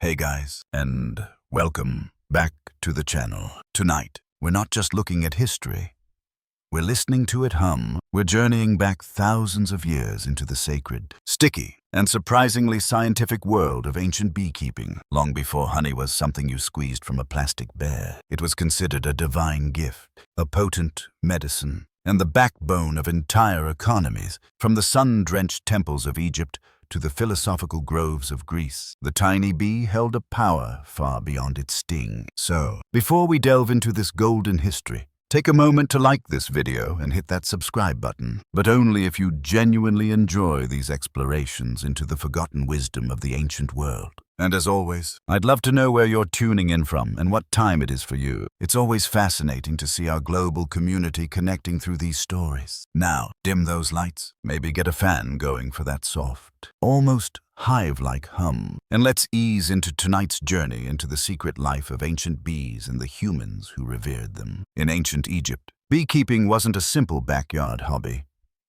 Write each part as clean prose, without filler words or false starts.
Hey guys, and welcome back to the channel. Tonight, we're not just looking at history, we're listening to it hum. We're journeying back thousands of years into the sacred, sticky, and surprisingly scientific world of ancient beekeeping. Long before honey was something you squeezed from a plastic bear, it was considered a divine gift, a potent medicine, and the backbone of entire economies. From the sun-drenched temples of Egypt to the philosophical groves of Greece, the tiny bee held a power far beyond its sting. So, before we delve into this golden history, take a moment to like this video and hit that subscribe button, but only if you genuinely enjoy these explorations into the forgotten wisdom of the ancient world. And as always, I'd love to know where you're tuning in from and what time it is for you. It's always fascinating to see our global community connecting through these stories. Now, dim those lights, maybe get a fan going for that soft, almost hive-like hum, and let's ease into tonight's journey into the secret life of ancient bees and the humans who revered them. In ancient Egypt, beekeeping wasn't a simple backyard hobby.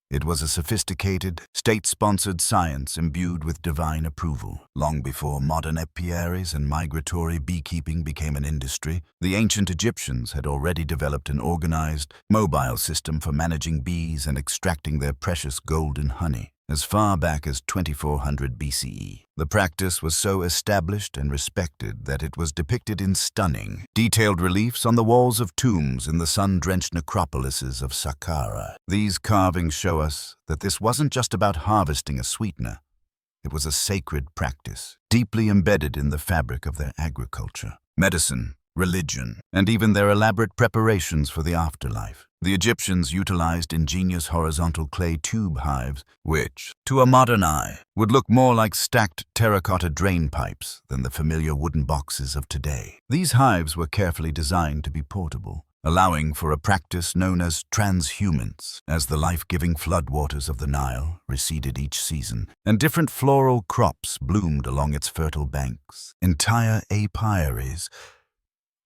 It was a sophisticated, state-sponsored science imbued with divine approval. Long before modern apiaries and migratory beekeeping became an industry, the ancient Egyptians had already developed an organized, mobile system for managing bees and extracting their precious golden honey. As far back as 2400 BCE, the practice was so established and respected that it was depicted in stunning, detailed reliefs on the walls of tombs in the sun-drenched necropolises of Saqqara. These carvings show us that this wasn't just about harvesting a sweetener. It was a sacred practice, deeply embedded in the fabric of their agriculture, medicine, religion, and even their elaborate preparations for the afterlife. The Egyptians utilized ingenious horizontal clay tube hives, which, to a modern eye, would look more like stacked terracotta drain pipes than the familiar wooden boxes of today. These hives were carefully designed to be portable, allowing for a practice known as transhumance, as the life-giving floodwaters of the Nile receded each season, and different floral crops bloomed along its fertile banks. Entire apiaries.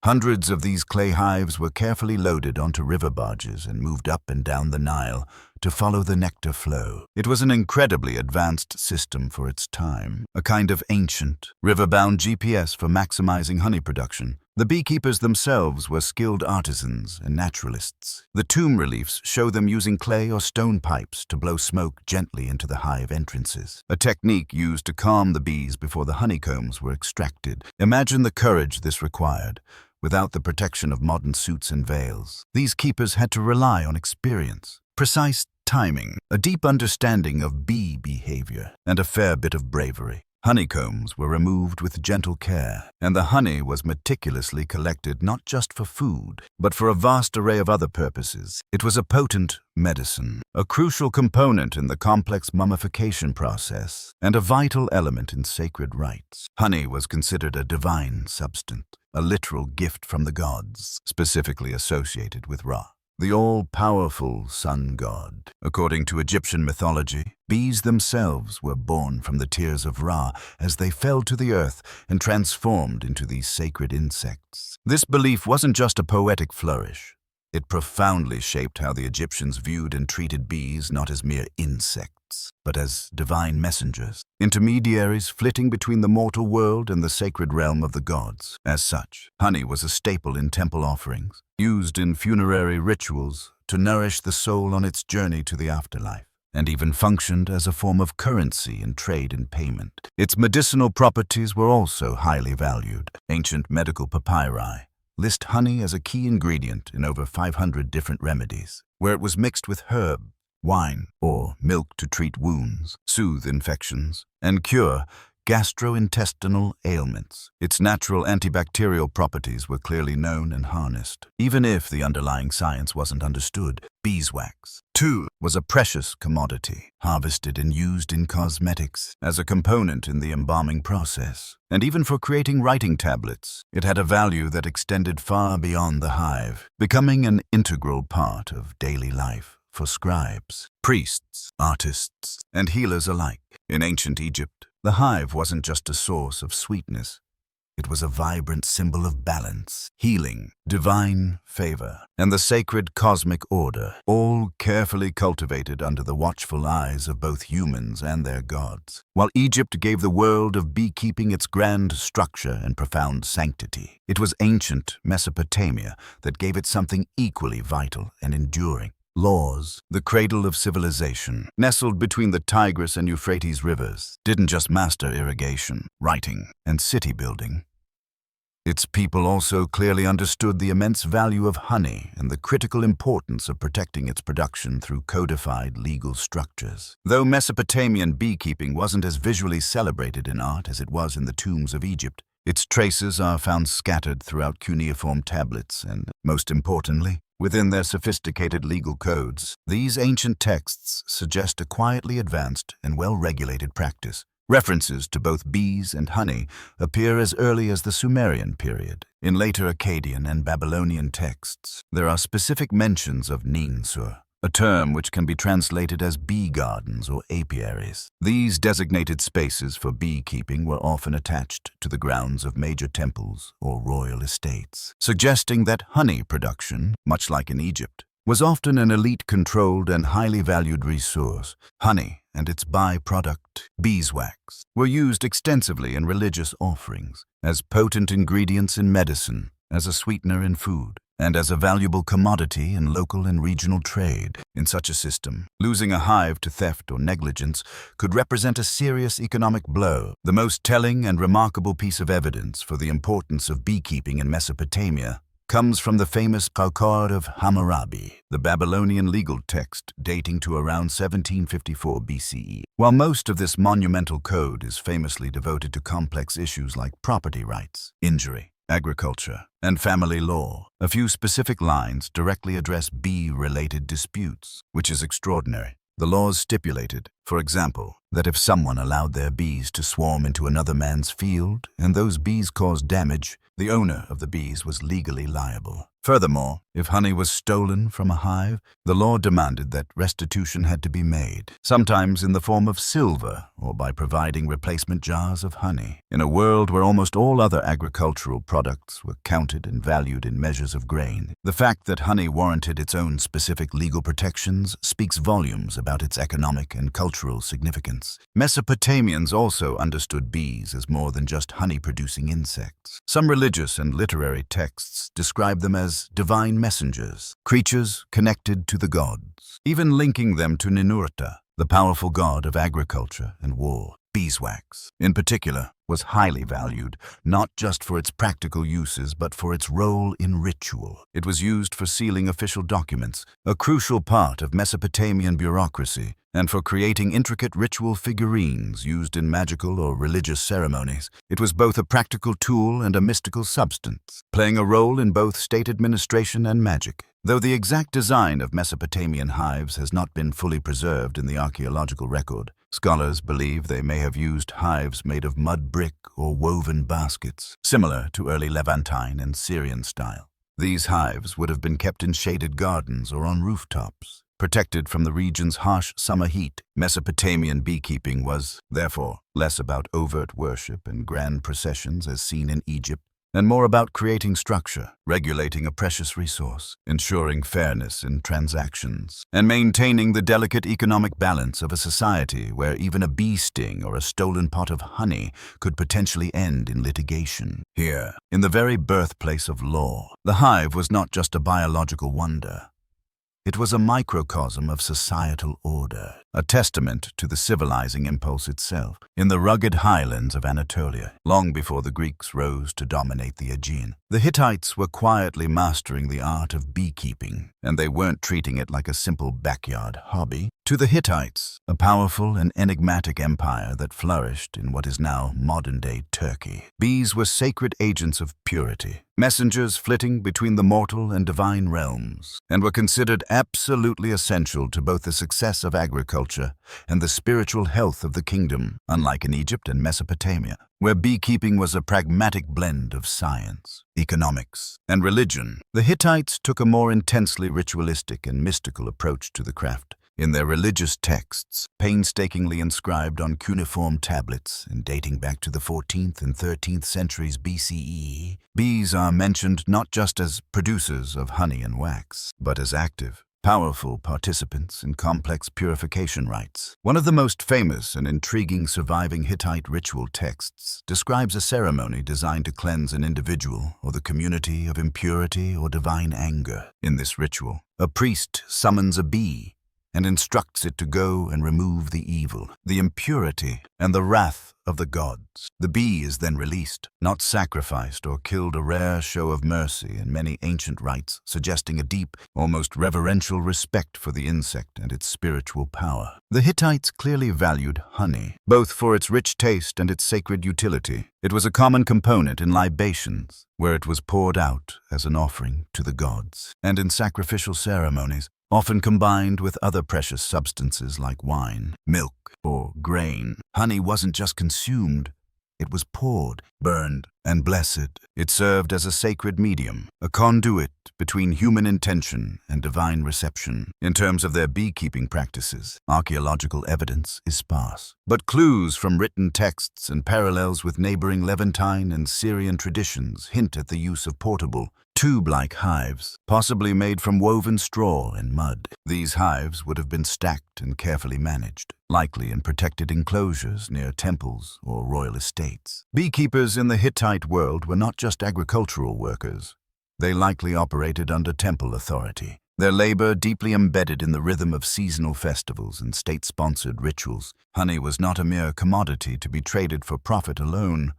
Hundreds of these clay hives were carefully loaded onto river barges and moved up and down the Nile to follow the nectar flow. It was an incredibly advanced system for its time, a kind of ancient, river-bound GPS for maximizing honey production. The beekeepers themselves were skilled artisans and naturalists. The tomb reliefs show them using clay or stone pipes to blow smoke gently into the hive entrances, a technique used to calm the bees before the honeycombs were extracted. Imagine the courage this required. Without the protection of modern suits and veils, these keepers had to rely on experience, precise timing, a deep understanding of bee behavior, and a fair bit of bravery. Honeycombs were removed with gentle care, and the honey was meticulously collected not just for food, but for a vast array of other purposes. It was a potent medicine, a crucial component in the complex mummification process, and a vital element in sacred rites. Honey was considered a divine substance, a literal gift from the gods, specifically associated with Ra, the all-powerful sun god. According to Egyptian mythology, bees themselves were born from the tears of Ra as they fell to the earth and transformed into these sacred insects. This belief wasn't just a poetic flourish. It profoundly shaped how the Egyptians viewed and treated bees not as mere insects, but as divine messengers, intermediaries flitting between the mortal world and the sacred realm of the gods. As such, honey was a staple in temple offerings, used in funerary rituals to nourish the soul on its journey to the afterlife, and even functioned as a form of currency in trade and payment. Its medicinal properties were also highly valued. Ancient medical papyri list honey as a key ingredient in over 500 different remedies, where it was mixed with herb, wine, or milk to treat wounds, soothe infections, and cure gastrointestinal ailments. Its natural antibacterial properties were clearly known and harnessed, even if the underlying science wasn't understood. Beeswax, too, was a precious commodity, harvested and used in cosmetics as a component in the embalming process. And even for creating writing tablets, it had a value that extended far beyond the hive, becoming an integral part of daily life for scribes, priests, artists, and healers alike. In ancient Egypt, the hive wasn't just a source of sweetness. It was a vibrant symbol of balance, healing, divine favor, and the sacred cosmic order, all carefully cultivated under the watchful eyes of both humans and their gods. While Egypt gave the world of beekeeping its grand structure and profound sanctity, it was ancient Mesopotamia that gave it something equally vital and enduring. Laws, the cradle of civilization, nestled between the Tigris and Euphrates rivers, didn't just master irrigation, writing, and city building. Its people also clearly understood the immense value of honey and the critical importance of protecting its production through codified legal structures. Though Mesopotamian beekeeping wasn't as visually celebrated in art as it was in the tombs of Egypt, its traces are found scattered throughout cuneiform tablets and, most importantly, within their sophisticated legal codes. These ancient texts suggest a quietly advanced and well-regulated practice. References to both bees and honey appear as early as the Sumerian period. In later Akkadian and Babylonian texts, there are specific mentions of ninsur, a term which can be translated as bee gardens or apiaries. These designated spaces for beekeeping were often attached to the grounds of major temples or royal estates, suggesting that honey production, much like in Egypt, was often an elite-controlled and highly valued resource. Honey and its byproduct, beeswax, were used extensively in religious offerings, as potent ingredients in medicine, as a sweetener in food, and as a valuable commodity in local and regional trade. In such a system, losing a hive to theft or negligence could represent a serious economic blow. The most telling and remarkable piece of evidence for the importance of beekeeping in Mesopotamia comes from the famous Record of Hammurabi, the Babylonian legal text dating to around 1754 BCE. While most of this monumental code is famously devoted to complex issues like property rights, injury, agriculture, and family law, a few specific lines directly address bee-related disputes, which is extraordinary. The laws stipulated, for example, that if someone allowed their bees to swarm into another man's field and those bees caused damage, the owner of the bees was legally liable. Furthermore, if honey was stolen from a hive, the law demanded that restitution had to be made, sometimes in the form of silver or by providing replacement jars of honey. In a world where almost all other agricultural products were counted and valued in measures of grain, the fact that honey warranted its own specific legal protections speaks volumes about its economic and cultural significance. Mesopotamians also understood bees as more than just honey-producing insects. Some religious and literary texts describe them as divine messengers, creatures connected to the gods, even linking them to Ninurta, the powerful god of agriculture and war. Beeswax, in particular, was highly valued, not just for its practical uses but for its role in ritual. It was used for sealing official documents, a crucial part of Mesopotamian bureaucracy, and for creating intricate ritual figurines used in magical or religious ceremonies. It was both a practical tool and a mystical substance, playing a role in both state administration and magic. Though the exact design of Mesopotamian hives has not been fully preserved in the archaeological record, scholars believe they may have used hives made of mud brick or woven baskets, similar to early Levantine and Syrian style. These hives would have been kept in shaded gardens or on rooftops, protected from the region's harsh summer heat. Mesopotamian beekeeping was, therefore, less about overt worship and grand processions as seen in Egypt, and more about creating structure, regulating a precious resource, ensuring fairness in transactions, and maintaining the delicate economic balance of a society where even a bee sting or a stolen pot of honey could potentially end in litigation. Here, in the very birthplace of law, the hive was not just a biological wonder. It was a microcosm of societal order, a testament to the civilizing impulse itself. In the rugged highlands of Anatolia, long before the Greeks rose to dominate the Aegean, the Hittites were quietly mastering the art of beekeeping, and they weren't treating it like a simple backyard hobby. To the Hittites, a powerful and enigmatic empire that flourished in what is now modern-day Turkey, bees were sacred agents of purity, messengers flitting between the mortal and divine realms, and were considered absolutely essential to both the success of agriculture and the spiritual health of the kingdom. Unlike in Egypt and Mesopotamia, where beekeeping was a pragmatic blend of science, economics, and religion, the Hittites took a more intensely ritualistic and mystical approach to the craft. In their religious texts, painstakingly inscribed on cuneiform tablets and dating back to the 14th and 13th centuries BCE, bees are mentioned not just as producers of honey and wax, but as active, powerful participants in complex purification rites. One of the most famous and intriguing surviving Hittite ritual texts describes a ceremony designed to cleanse an individual or the community of impurity or divine anger. In this ritual, a priest summons a bee and instructs it to go and remove the evil, the impurity, and the wrath of the gods. The bee is then released, not sacrificed or killed, a rare show of mercy in many ancient rites, suggesting a deep, almost reverential respect for the insect and its spiritual power. The Hittites clearly valued honey, both for its rich taste and its sacred utility. It was a common component in libations, where it was poured out as an offering to the gods, and in sacrificial ceremonies, often combined with other precious substances like wine, milk, or grain. Honey wasn't just consumed, it was poured, burned, and blessed. It served as a sacred medium, a conduit between human intention and divine reception. In terms of their beekeeping practices, archaeological evidence is sparse, but clues from written texts and parallels with neighboring Levantine and Syrian traditions hint at the use of portable, tube-like hives, possibly made from woven straw and mud. These hives would have been stacked and carefully managed, likely in protected enclosures near temples or royal estates. Beekeepers in the Hittite world were not just agricultural workers. They likely operated under temple authority, their labor deeply embedded in the rhythm of seasonal festivals and state-sponsored rituals. Honey was not a mere commodity to be traded for profit alone.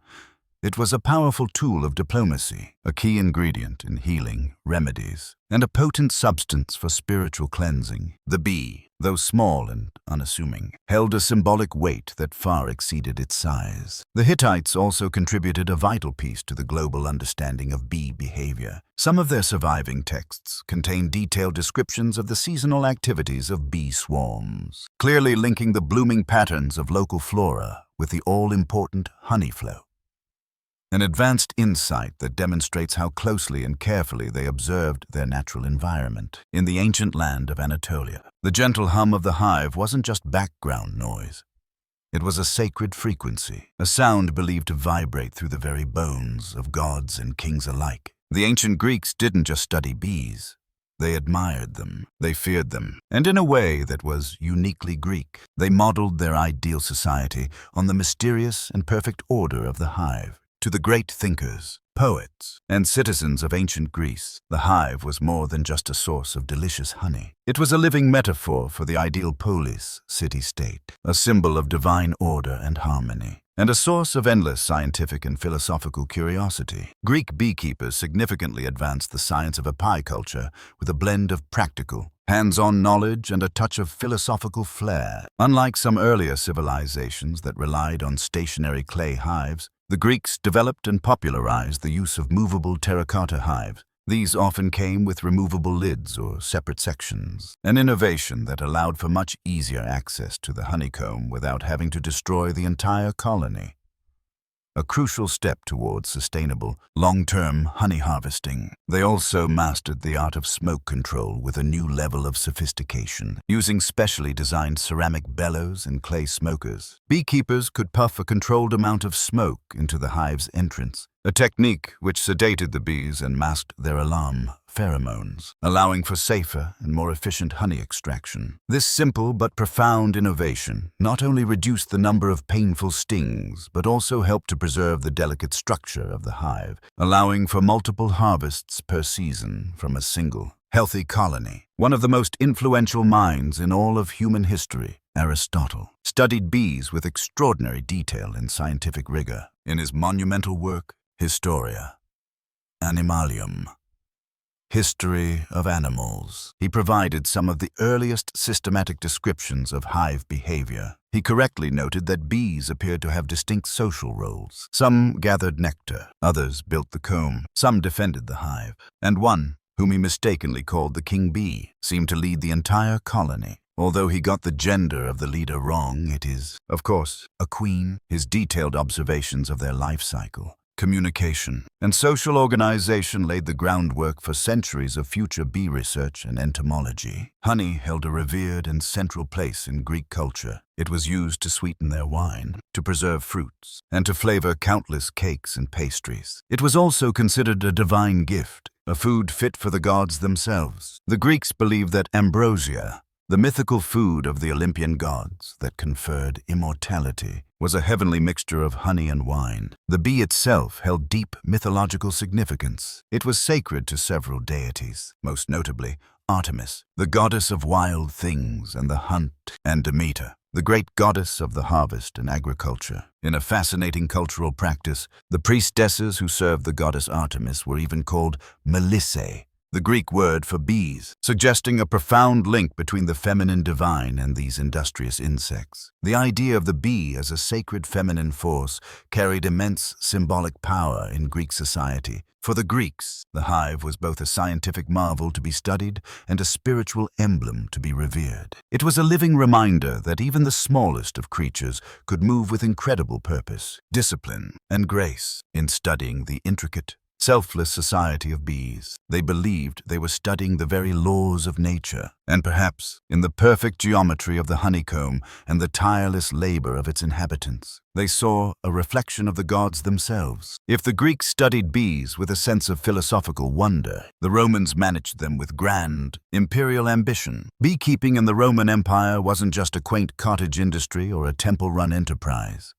It was a powerful tool of diplomacy, a key ingredient in healing, remedies, and a potent substance for spiritual cleansing. The bee, though small and unassuming, held a symbolic weight that far exceeded its size. The Hittites also contributed a vital piece to the global understanding of bee behavior. Some of their surviving texts contain detailed descriptions of the seasonal activities of bee swarms, clearly linking the blooming patterns of local flora with the all-important honey flow. An advanced insight that demonstrates how closely and carefully they observed their natural environment. In the ancient land of Anatolia, the gentle hum of the hive wasn't just background noise. It was a sacred frequency, a sound believed to vibrate through the very bones of gods and kings alike. The ancient Greeks didn't just study bees. They admired them, they feared them, and in a way that was uniquely Greek, they modeled their ideal society on the mysterious and perfect order of the hive. To the great thinkers, poets, and citizens of ancient Greece, the hive was more than just a source of delicious honey. It was a living metaphor for the ideal polis, city-state, a symbol of divine order and harmony, and a source of endless scientific and philosophical curiosity. Greek beekeepers significantly advanced the science of apiculture with a blend of practical, hands-on knowledge and a touch of philosophical flair. Unlike some earlier civilizations that relied on stationary clay hives, the Greeks developed and popularized the use of movable terracotta hives. These often came with removable lids or separate sections, an innovation that allowed for much easier access to the honeycomb without having to destroy the entire colony. A crucial step towards sustainable, long-term honey harvesting. They also mastered the art of smoke control with a new level of sophistication. Using specially designed ceramic bellows and clay smokers, beekeepers could puff a controlled amount of smoke into the hive's entrance, a technique which sedated the bees and masked their alarm pheromones, allowing for safer and more efficient honey extraction. This simple but profound innovation not only reduced the number of painful stings, but also helped to preserve the delicate structure of the hive, allowing for multiple harvests per season from a single, healthy colony. One of the most influential minds in all of human history, Aristotle, studied bees with extraordinary detail and scientific rigor. In his monumental work, Historia Animalium, History of Animals, he provided some of the earliest systematic descriptions of hive behavior. He correctly noted that bees appeared to have distinct social roles. Some gathered nectar, others built the comb, some defended the hive, and one, whom he mistakenly called the king bee, seemed to lead the entire colony. Although he got the gender of the leader wrong, it is, of course, a queen. His detailed observations of their life cycle, communication, and social organization laid the groundwork for centuries of future bee research and entomology. Honey held a revered and central place in Greek culture. It was used to sweeten their wine, to preserve fruits, and to flavor countless cakes and pastries. It was also considered a divine gift, a food fit for the gods themselves. The Greeks believed that ambrosia, the mythical food of the Olympian gods that conferred immortality, was a heavenly mixture of honey and wine. The bee itself held deep mythological significance. It was sacred to several deities, most notably Artemis, the goddess of wild things and the hunt, and Demeter, the great goddess of the harvest and agriculture. In a fascinating cultural practice, the priestesses who served the goddess Artemis were even called Melissae, the Greek word for bees, suggesting a profound link between the feminine divine and these industrious insects. The idea of the bee as a sacred feminine force carried immense symbolic power in Greek society. For the Greeks, the hive was both a scientific marvel to be studied and a spiritual emblem to be revered. It was a living reminder that even the smallest of creatures could move with incredible purpose, discipline, and grace in studying the intricate, selfless society of bees. They believed they were studying the very laws of nature, and perhaps in the perfect geometry of the honeycomb and the tireless labor of its inhabitants. They saw a reflection of the gods themselves. If the Greeks studied bees with a sense of philosophical wonder, the Romans managed them with grand, imperial ambition. Beekeeping in the Roman Empire wasn't just a quaint cottage industry or a temple-run enterprise.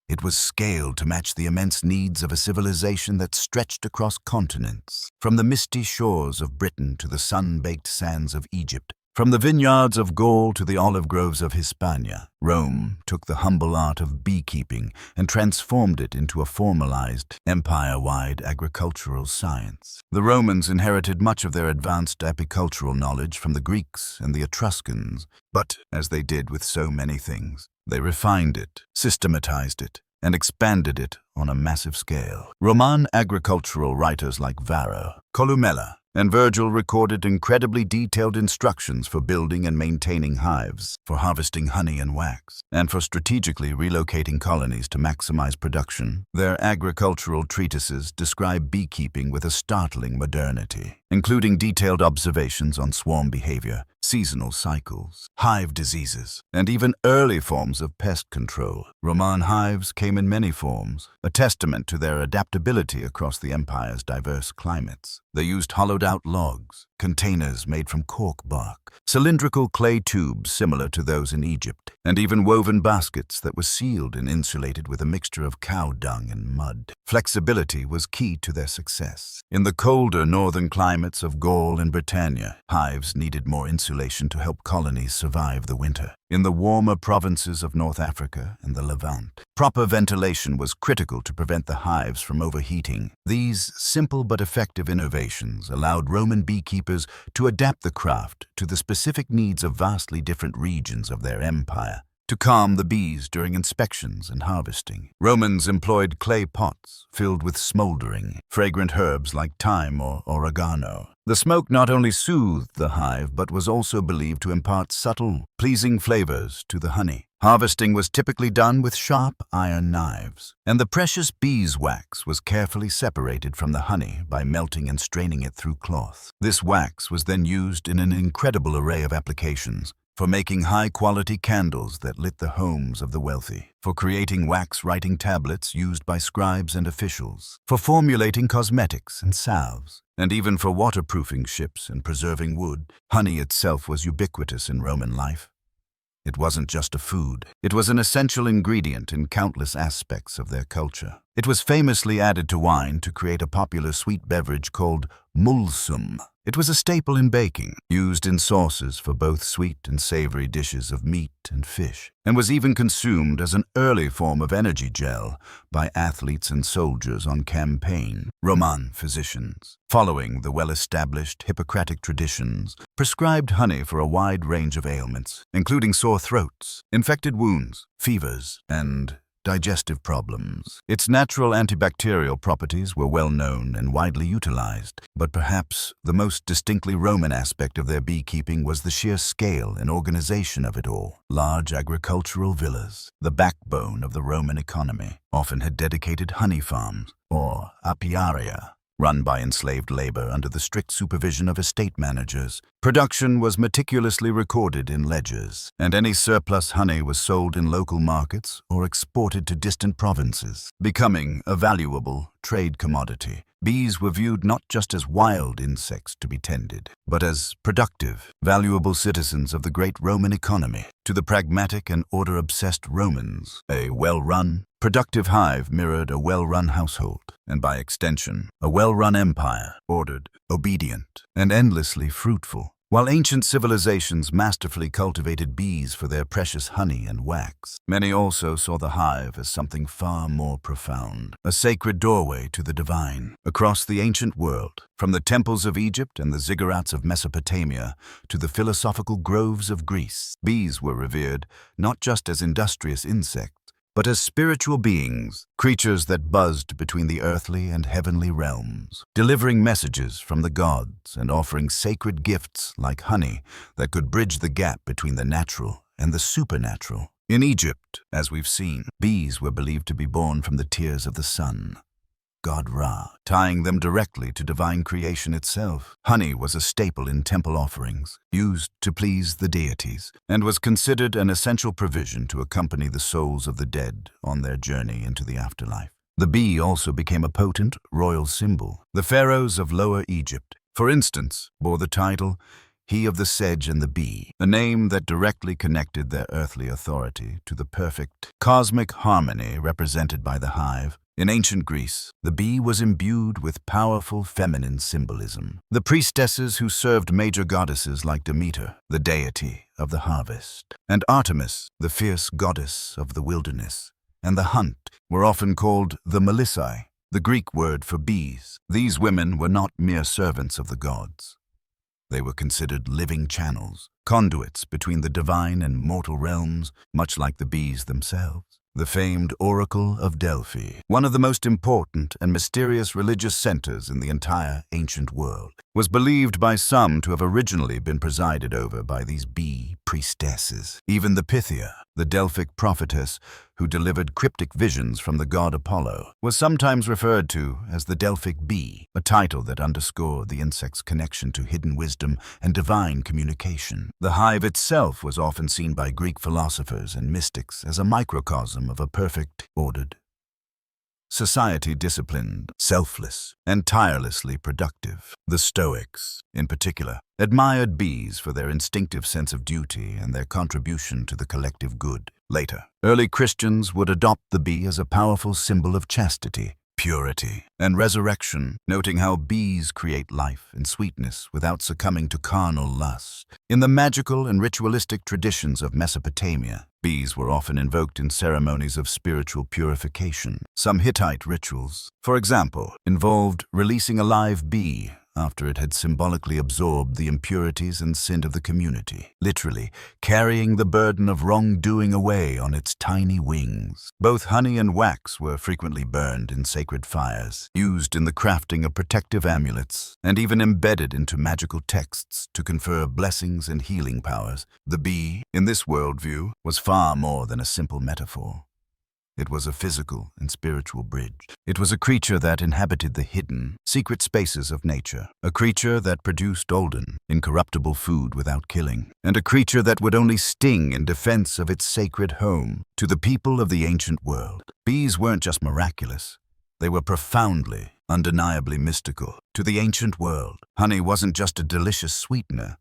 It was scaled to match the immense needs of a civilization that stretched across continents, from the misty shores of Britain to the sun-baked sands of Egypt, from the vineyards of Gaul to the olive groves of Hispania. Rome took the humble art of beekeeping and transformed it into a formalized, empire-wide agricultural science. The Romans inherited much of their advanced apicultural knowledge from the Greeks and the Etruscans, but, as they did with so many things, they refined it, systematized it, and expanded it on a massive scale. Roman agricultural writers like Varro, Columella, and Virgil recorded incredibly detailed instructions for building and maintaining hives, for harvesting honey and wax, and for strategically relocating colonies to maximize production. Their agricultural treatises describe beekeeping with a startling modernity, including detailed observations on swarm behavior, seasonal cycles, hive diseases, and even early forms of pest control. Roman hives came in many forms, a testament to their adaptability across the empire's diverse climates. They used hollowed-out logs, containers made from cork bark, cylindrical clay tubes similar to those in Egypt, and even woven baskets that were sealed and insulated with a mixture of cow dung and mud. Flexibility was key to their success. In the colder northern climates of Gaul and Britannia, hives needed more insulation to help colonies survive the winter. In the warmer provinces of North Africa and the Levant, proper ventilation was critical to prevent the hives from overheating. These simple but effective innovations allowed Roman beekeepers to adapt the craft to the specific needs of vastly different regions of their empire. To calm the bees during inspections and harvesting, Romans employed clay pots filled with smoldering, fragrant herbs like thyme or oregano. The smoke not only soothed the hive, but was also believed to impart subtle, pleasing flavors to the honey. Harvesting was typically done with sharp iron knives, and the precious beeswax was carefully separated from the honey by melting and straining it through cloth. This wax was then used in an incredible array of applications, for making high-quality candles that lit the homes of the wealthy, for creating wax-writing tablets used by scribes and officials, for formulating cosmetics and salves, and even for waterproofing ships and preserving wood. Honey itself was ubiquitous in Roman life. It wasn't just a food. It was an essential ingredient in countless aspects of their culture. It was famously added to wine to create a popular sweet beverage called mulsum. It was a staple in baking, used in sauces for both sweet and savory dishes of meat and fish, and was even consumed as an early form of energy gel by athletes and soldiers on campaign. Roman physicians, following the well-established Hippocratic traditions, prescribed honey for a wide range of ailments, including sore throats, infected wounds, fevers, and digestive problems. Its natural antibacterial properties were well known and widely utilized, but perhaps the most distinctly Roman aspect of their beekeeping was the sheer scale and organization of it all. Large agricultural villas, the backbone of the Roman economy, often had dedicated honey farms, or apiaria, run by enslaved labor under the strict supervision of estate managers. Production was meticulously recorded in ledgers, and any surplus honey was sold in local markets or exported to distant provinces, becoming a valuable trade commodity. Bees were viewed not just as wild insects to be tended, but as productive, valuable citizens of the great Roman economy. To the pragmatic and order-obsessed Romans, a well-run, productive hive mirrored a well-run household, and by extension, a well-run empire, ordered, obedient, and endlessly fruitful. While ancient civilizations masterfully cultivated bees for their precious honey and wax, many also saw the hive as something far more profound, a sacred doorway to the divine. Across the ancient world, from the temples of Egypt and the ziggurats of Mesopotamia to the philosophical groves of Greece, bees were revered not just as industrious insects, but as spiritual beings, creatures that buzzed between the earthly and heavenly realms, delivering messages from the gods and offering sacred gifts like honey that could bridge the gap between the natural and the supernatural. In Egypt, as we've seen, bees were believed to be born from the tears of the sun, god Ra, tying them directly to divine creation itself. Honey was a staple in temple offerings, used to please the deities, and was considered an essential provision to accompany the souls of the dead on their journey into the afterlife. The bee also became a potent royal symbol. The pharaohs of Lower Egypt, for instance, bore the title He of the Sedge and the Bee, a name that directly connected their earthly authority to the perfect cosmic harmony represented by the hive. In ancient Greece, the bee was imbued with powerful feminine symbolism. The priestesses who served major goddesses like Demeter, the deity of the harvest, and Artemis, the fierce goddess of the wilderness, and the hunt, were often called the Melissae, the Greek word for bees. These women were not mere servants of the gods. They were considered living channels, conduits between the divine and mortal realms, much like the bees themselves. The famed Oracle of Delphi, one of the most important and mysterious religious centers in the entire ancient world, was believed by some to have originally been presided over by these bee priestesses. Even the Pythia, the Delphic prophetess who delivered cryptic visions from the god Apollo, was sometimes referred to as the Delphic bee, a title that underscored the insect's connection to hidden wisdom and divine communication. The hive itself was often seen by Greek philosophers and mystics as a microcosm of a perfect, ordered society, disciplined, selfless, and tirelessly productive. The Stoics, in particular, admired bees for their instinctive sense of duty and their contribution to the collective good. Later, early Christians would adopt the bee as a powerful symbol of chastity, purity, and resurrection, noting how bees create life and sweetness without succumbing to carnal lust. In the magical and ritualistic traditions of Mesopotamia, bees were often invoked in ceremonies of spiritual purification. Some Hittite rituals, for example, involved releasing a live bee after it had symbolically absorbed the impurities and sin of the community, literally carrying the burden of wrongdoing away on its tiny wings. Both honey and wax were frequently burned in sacred fires, used in the crafting of protective amulets, and even embedded into magical texts to confer blessings and healing powers. The bee, in this worldview, was far more than a simple metaphor. It was a physical and spiritual bridge. It was a creature that inhabited the hidden, secret spaces of nature, a creature that produced golden, incorruptible food without killing, and a creature that would only sting in defense of its sacred home. To the people of the ancient world, bees weren't just miraculous. They were profoundly, undeniably mystical. To the ancient world, honey wasn't just a delicious sweetener.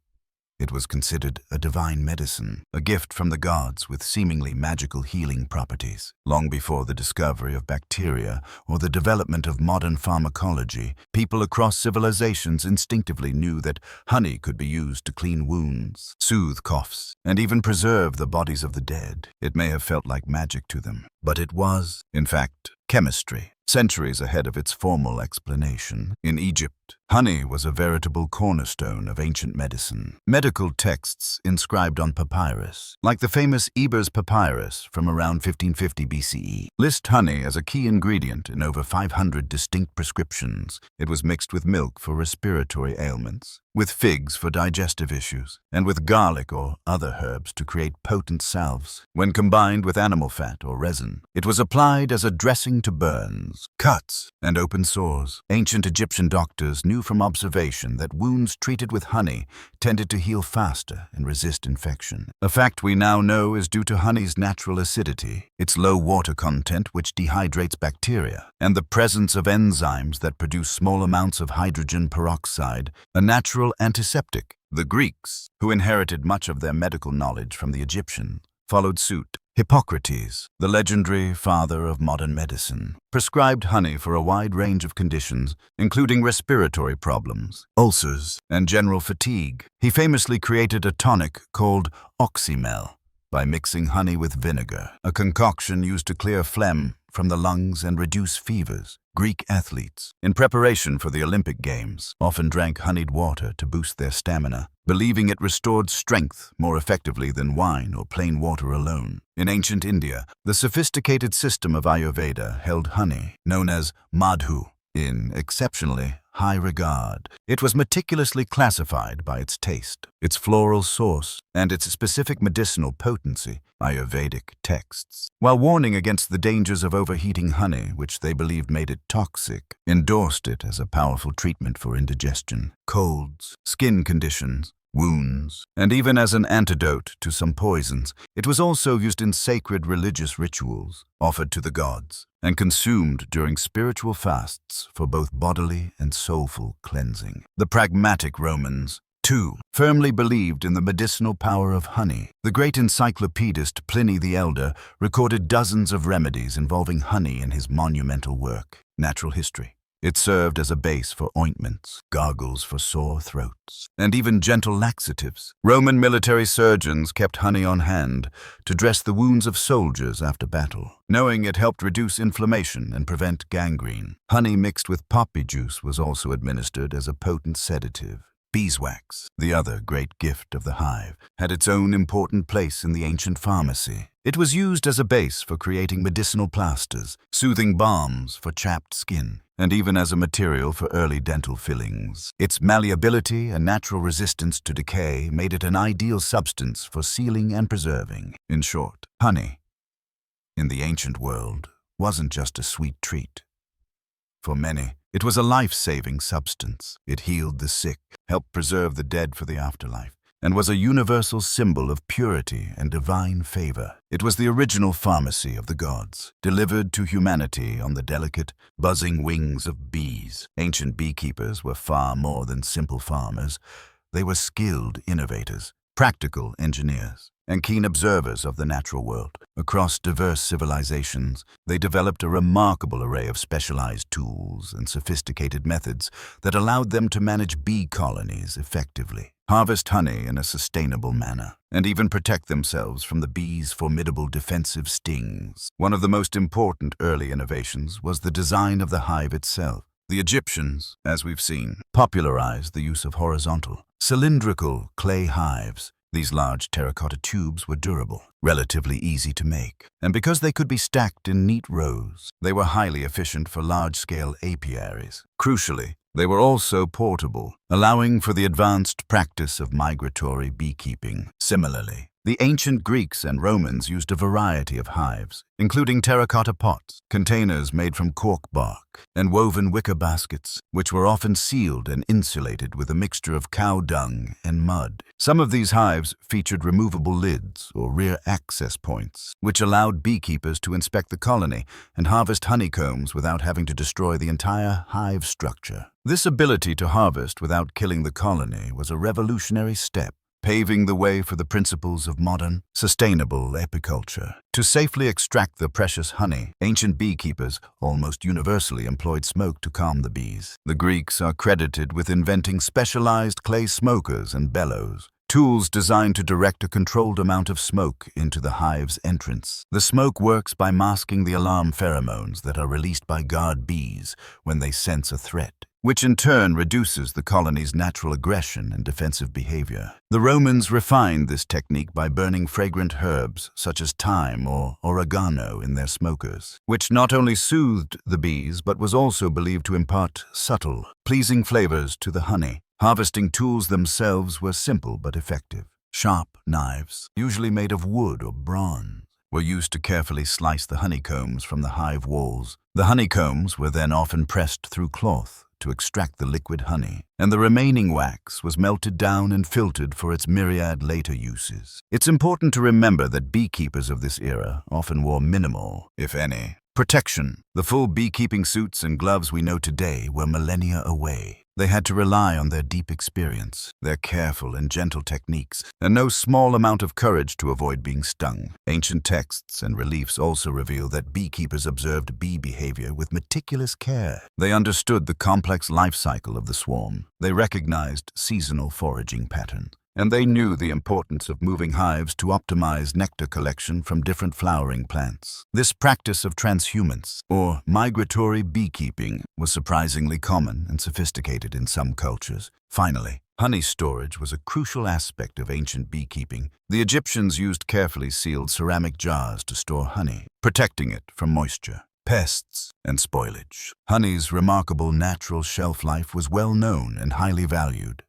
It was considered a divine medicine, a gift from the gods with seemingly magical healing properties. Long before the discovery of bacteria or the development of modern pharmacology, people across civilizations instinctively knew that honey could be used to clean wounds, soothe coughs, and even preserve the bodies of the dead. It may have felt like magic to them, but it was, in fact, chemistry, centuries ahead of its formal explanation. In Egypt, honey was a veritable cornerstone of ancient medicine. Medical texts inscribed on papyrus, like the famous Ebers papyrus from around 1550 BCE, list honey as a key ingredient in over 500 distinct prescriptions. It was mixed with milk for respiratory ailments, with figs for digestive issues, and with garlic or other herbs to create potent salves. When combined with animal fat or resin, it was applied as a dressing to burns, cuts, and open sores. Ancient Egyptian doctors knew from observation that wounds treated with honey tended to heal faster and resist infection. A fact we now know is due to honey's natural acidity, its low water content which dehydrates bacteria, and the presence of enzymes that produce small amounts of hydrogen peroxide, a natural antiseptic. The Greeks, who inherited much of their medical knowledge from the Egyptians, followed suit. Hippocrates, the legendary father of modern medicine, prescribed honey for a wide range of conditions, including respiratory problems, ulcers, and general fatigue. He famously created a tonic called oxymel by mixing honey with vinegar, a concoction used to clear phlegm from the lungs and reduce fevers. Greek athletes, in preparation for the Olympic Games, often drank honeyed water to boost their stamina, believing it restored strength more effectively than wine or plain water alone. In ancient India, the sophisticated system of Ayurveda held honey, known as madhu, in exceptionally high regard. It was meticulously classified by its taste, its floral source, and its specific medicinal potency. Ayurvedic texts, while warning against the dangers of overheating honey, which they believed made it toxic, endorsed it as a powerful treatment for indigestion, colds, skin conditions, wounds, and even as an antidote to some poisons. It was also used in sacred religious rituals, offered to the gods, and consumed during spiritual fasts for both bodily and soulful cleansing. The pragmatic Romans, too, firmly believed in the medicinal power of honey. The great encyclopedist Pliny the Elder recorded dozens of remedies involving honey in his monumental work, Natural History. It served as a base for ointments, gargles for sore throats, and even gentle laxatives. Roman military surgeons kept honey on hand to dress the wounds of soldiers after battle, knowing it helped reduce inflammation and prevent gangrene. Honey mixed with poppy juice was also administered as a potent sedative. Beeswax, the other great gift of the hive, had its own important place in the ancient pharmacy. It was used as a base for creating medicinal plasters, soothing balms for chapped skin, and even as a material for early dental fillings. Its malleability and natural resistance to decay made it an ideal substance for sealing and preserving. In short, honey, in the ancient world, wasn't just a sweet treat. For many, it was a life-saving substance. It healed the sick, helped preserve the dead for the afterlife, and was a universal symbol of purity and divine favor. It was the original pharmacy of the gods, delivered to humanity on the delicate, buzzing wings of bees. Ancient beekeepers were far more than simple farmers. They were skilled innovators, practical engineers, and keen observers of the natural world. Across diverse civilizations, they developed a remarkable array of specialized tools and sophisticated methods that allowed them to manage bee colonies effectively, harvest honey in a sustainable manner, and even protect themselves from the bees' formidable defensive stings. One of the most important early innovations was the design of the hive itself. The Egyptians, as we've seen, popularized the use of horizontal, cylindrical clay hives. These large terracotta tubes were durable, relatively easy to make, and because they could be stacked in neat rows, they were highly efficient for large-scale apiaries. Crucially, they were also portable, allowing for the advanced practice of migratory beekeeping. Similarly, the ancient Greeks and Romans used a variety of hives, including terracotta pots, containers made from cork bark, and woven wicker baskets, which were often sealed and insulated with a mixture of cow dung and mud. Some of these hives featured removable lids or rear access points, which allowed beekeepers to inspect the colony and harvest honeycombs without having to destroy the entire hive structure. This ability to harvest without killing the colony was a revolutionary step, paving the way for the principles of modern, sustainable apiculture. To safely extract the precious honey, ancient beekeepers almost universally employed smoke to calm the bees. The Greeks are credited with inventing specialized clay smokers and bellows, tools designed to direct a controlled amount of smoke into the hive's entrance. The smoke works by masking the alarm pheromones that are released by guard bees when they sense a threat, which in turn reduces the colony's natural aggression and defensive behavior. The Romans refined this technique by burning fragrant herbs such as thyme or oregano in their smokers, which not only soothed the bees but was also believed to impart subtle, pleasing flavors to the honey. Harvesting tools themselves were simple but effective. Sharp knives, usually made of wood or bronze, were used to carefully slice the honeycombs from the hive walls. The honeycombs were then often pressed through cloth to extract the liquid honey, and the remaining wax was melted down and filtered for its myriad later uses. It's important to remember that beekeepers of this era often wore minimal, if any, protection. The full beekeeping suits and gloves we know today were millennia away. They had to rely on their deep experience, their careful and gentle techniques, and no small amount of courage to avoid being stung. Ancient texts and reliefs also reveal that beekeepers observed bee behavior with meticulous care. They understood the complex life cycle of the swarm. They recognized seasonal foraging patterns, and they knew the importance of moving hives to optimize nectar collection from different flowering plants. This practice of transhumance, or migratory beekeeping, was surprisingly common and sophisticated in some cultures. Finally, honey storage was a crucial aspect of ancient beekeeping. The Egyptians used carefully sealed ceramic jars to store honey, protecting it from moisture, pests, and spoilage. Honey's remarkable natural shelf life was well known and highly valued.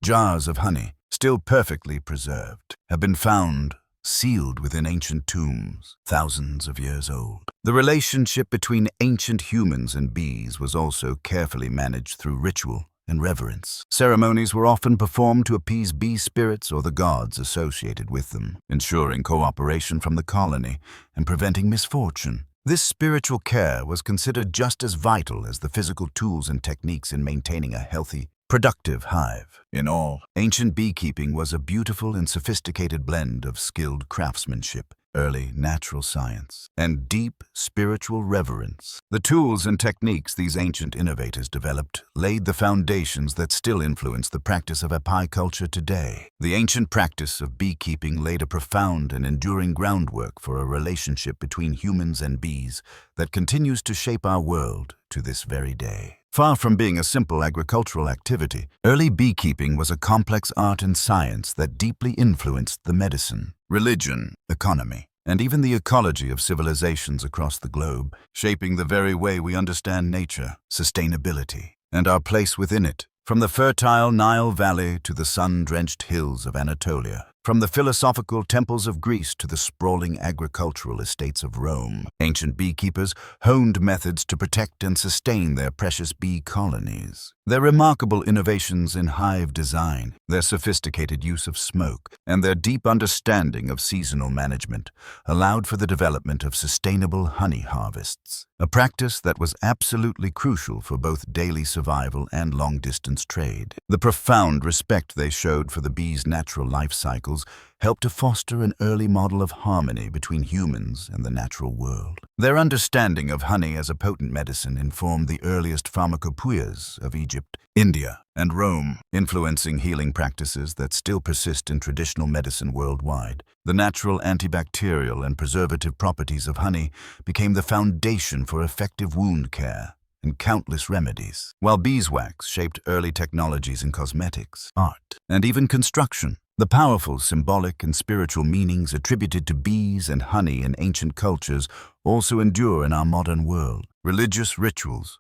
Jars of honey, still perfectly preserved, have been found sealed within ancient tombs, thousands of years old. The relationship between ancient humans and bees was also carefully managed through ritual and reverence. Ceremonies were often performed to appease bee spirits or the gods associated with them, ensuring cooperation from the colony and preventing misfortune. This spiritual care was considered just as vital as the physical tools and techniques in maintaining a healthy, productive hive. In all, ancient beekeeping was a beautiful and sophisticated blend of skilled craftsmanship, early natural science, and deep spiritual reverence. The tools and techniques these ancient innovators developed laid the foundations that still influence the practice of apiculture today. The ancient practice of beekeeping laid a profound and enduring groundwork for a relationship between humans and bees that continues to shape our world to this very day. Far from being a simple agricultural activity, early beekeeping was a complex art and science that deeply influenced the medicine, religion, economy, and even the ecology of civilizations across the globe, shaping the very way we understand nature, sustainability, and our place within it. From the fertile Nile Valley to the sun-drenched hills of Anatolia, from the philosophical temples of Greece to the sprawling agricultural estates of Rome, ancient beekeepers honed methods to protect and sustain their precious bee colonies. Their remarkable innovations in hive design, their sophisticated use of smoke, and their deep understanding of seasonal management allowed for the development of sustainable honey harvests, a practice that was absolutely crucial for both daily survival and long-distance trade. The profound respect they showed for the bees' natural life cycles helped to foster an early model of harmony between humans and the natural world. Their understanding of honey as a potent medicine informed the earliest pharmacopoeias of Egypt, India, and Rome, influencing healing practices that still persist in traditional medicine worldwide. The natural antibacterial and preservative properties of honey became the foundation for effective wound care and countless remedies, while beeswax shaped early technologies in cosmetics, art, and even construction. The powerful symbolic and spiritual meanings attributed to bees and honey in ancient cultures also endure in our modern world. Religious rituals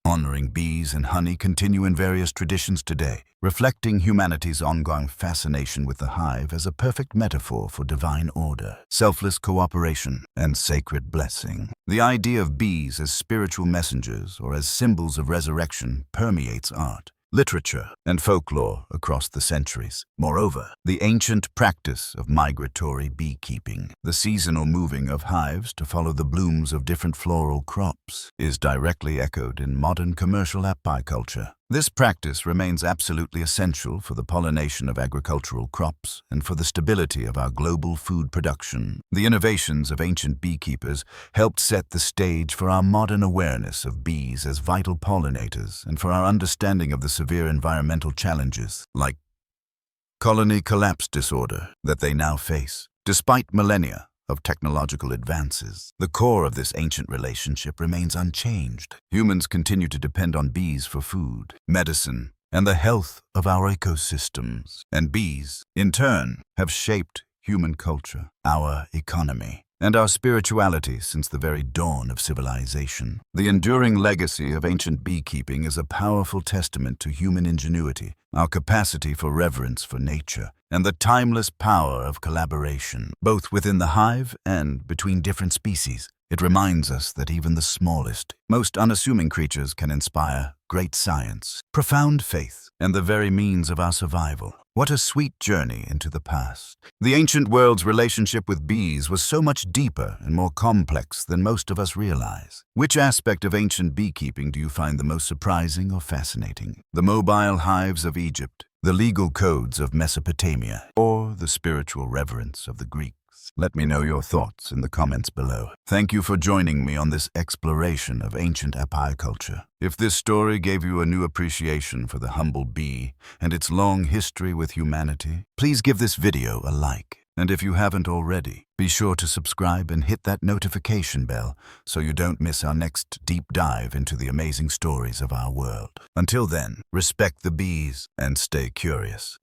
honoring bees and honey continue in various traditions today, reflecting humanity's ongoing fascination with the hive as a perfect metaphor for divine order, selfless cooperation, and sacred blessing. The idea of bees as spiritual messengers or as symbols of resurrection permeates art, literature, and folklore across the centuries. Moreover, the ancient practice of migratory beekeeping, the seasonal moving of hives to follow the blooms of different floral crops, is directly echoed in modern commercial apiculture. This practice remains absolutely essential for the pollination of agricultural crops and for the stability of our global food production. The innovations of ancient beekeepers helped set the stage for our modern awareness of bees as vital pollinators and for our understanding of the severe environmental challenges like colony collapse disorder that they now face. Despite millennia of technological advances, the core of this ancient relationship remains unchanged. Humans continue to depend on bees for food, medicine, and the health of our ecosystems. And bees, in turn, have shaped human culture, our economy, and our spirituality since the very dawn of civilization. The enduring legacy of ancient beekeeping is a powerful testament to human ingenuity, our capacity for reverence for nature, and the timeless power of collaboration, both within the hive and between different species. It reminds us that even the smallest, most unassuming creatures can inspire great science, profound faith, and the very means of our survival. What a sweet journey into the past. The ancient world's relationship with bees was so much deeper and more complex than most of us realize. Which aspect of ancient beekeeping do you find the most surprising or fascinating? The mobile hives of Egypt, the legal codes of Mesopotamia, or the spiritual reverence of the Greeks? Let me know your thoughts in the comments below. Thank you for joining me on this exploration of ancient apiculture. If this story gave you a new appreciation for the humble bee and its long history with humanity, please give this video a like. And if you haven't already, be sure to subscribe and hit that notification bell so you don't miss our next deep dive into the amazing stories of our world. Until then, respect the bees and stay curious.